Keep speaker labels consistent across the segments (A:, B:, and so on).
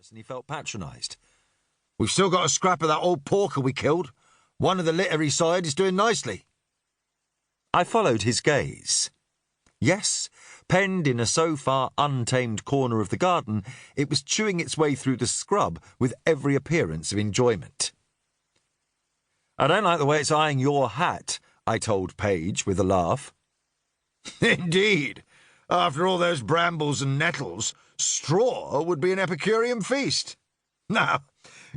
A: and he felt patronised. "We've still got a scrap of that old porker we killed. One of the littery side is doing nicely." I followed his gaze. Yes, penned in a so far untamed corner of the garden, it was chewing its way through the scrub with every appearance of enjoyment. "I don't like the way it's eyeing your hat," I told Paige with a laugh. "Indeed. After all those brambles and nettles, straw would be an Epicurean feast. Now,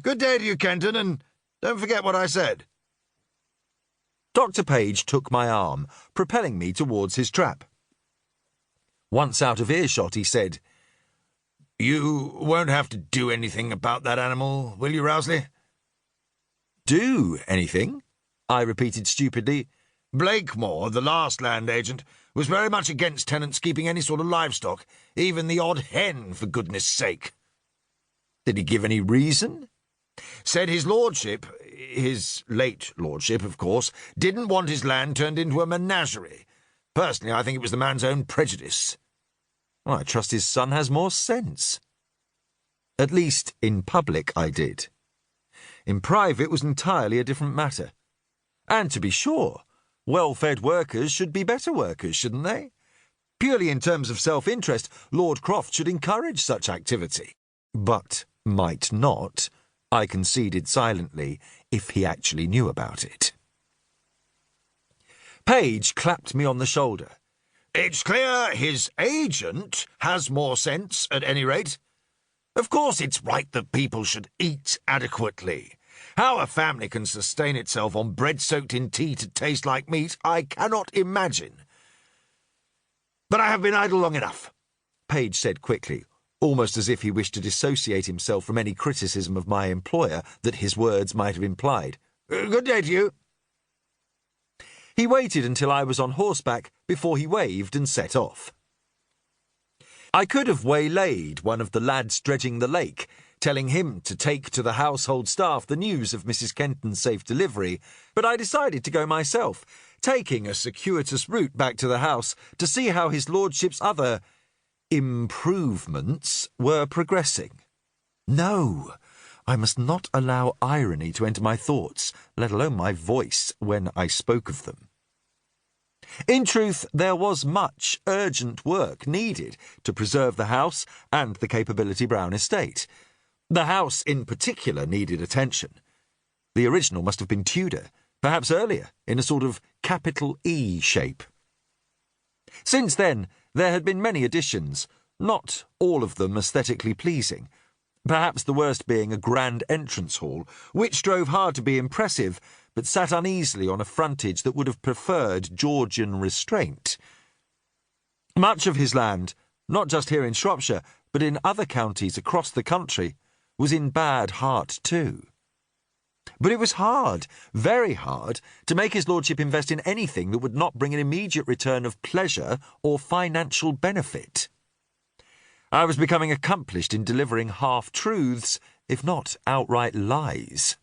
A: good day to you, Kenton, and don't forget what I said." Dr. Page took my arm, propelling me towards his trap. Once out of earshot, he said, "You won't have to do anything about that animal, will you, Rowsley?" "Do anything?" I repeated stupidly. "Blakemore, the last land agent, was very much against tenants keeping any sort of livestock, even the odd hen, for goodness sake." "Did he give any reason?" "Said his lordship, his late lordship, of course, didn't want his land turned into a menagerie. Personally, I think it was the man's own prejudice." Well, I trust his son has more sense. At least in public I did. In private was entirely a different matter. And to be sure, well-fed workers should be better workers, shouldn't they? Purely in terms of self-interest, Lord Croft should encourage such activity. But might not, I conceded silently, if he actually knew about it. Paige clapped me on the shoulder. "It's clear his agent has more sense, at any rate. Of course it's right that people should eat adequately. How a family can sustain itself on bread soaked in tea to taste like meat, I cannot imagine. But I have been idle long enough," Paige said quickly, almost as if he wished to dissociate himself from any criticism of my employer that his words might have implied. "Good day to you." He waited until I was on horseback before he waved and set off. I could have waylaid one of the lads dredging the lake, telling him to take to the household staff the news of Mrs. Kenton's safe delivery, but I decided to go myself, taking a circuitous route back to the house to see how his lordship's other improvements were progressing. No, I must not allow irony to enter my thoughts, let alone my voice, when I spoke of them. In truth, there was much urgent work needed to preserve the house and the Capability Brown estate. The house in particular needed attention. The original must have been Tudor, perhaps earlier, in a sort of capital E shape. Since then, there had been many additions, not all of them aesthetically pleasing, perhaps the worst being a grand entrance hall, which strove hard to be impressive, but sat uneasily on a frontage that would have preferred Georgian restraint. Much of his land, not just here in Shropshire, but in other counties across the country, was in bad heart too. But it was hard, very hard, to make his lordship invest in anything that would not bring an immediate return of pleasure or financial benefit. I was becoming accomplished in delivering half-truths, if not outright lies.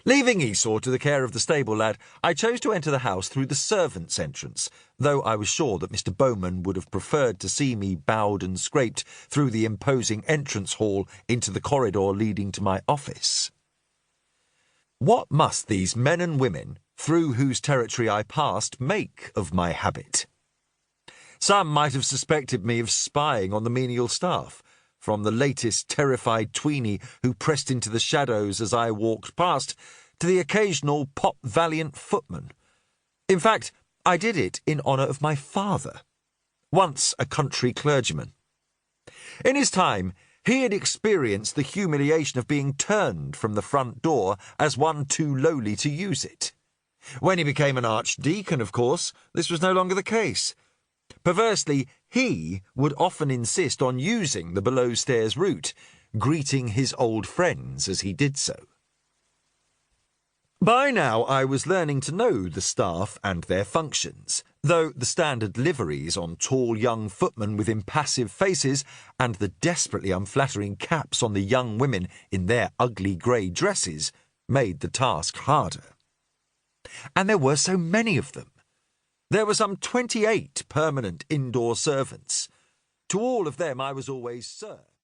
A: Leaving Esau to the care of the stable lad, I chose to enter the house through the servants' entrance, though I was sure that Mr. Bowman would have preferred to see me bowed and scraped through the imposing entrance hall into the corridor leading to my office. What must these men and women, through whose territory I passed, make of my habit? Some might have suspected me of spying on the menial staff, from the latest terrified tweenie who pressed into the shadows as I walked past, to the occasional pop-valiant footman. In fact, I did it in honour of my father, once a country clergyman. In his time, he had experienced the humiliation of being turned from the front door as one too lowly to use it. When he became an archdeacon, of course, this was no longer the case. Perversely, he would often insist on using the below-stairs route, greeting his old friends as he did so. By now I was learning to know the staff and their functions, though the standard liveries on tall young footmen with impassive faces and the desperately unflattering caps on the young women in their ugly grey dresses made the task harder. And there were so many of them. There were some 28 permanent indoor servants. To all of them I was always Sir.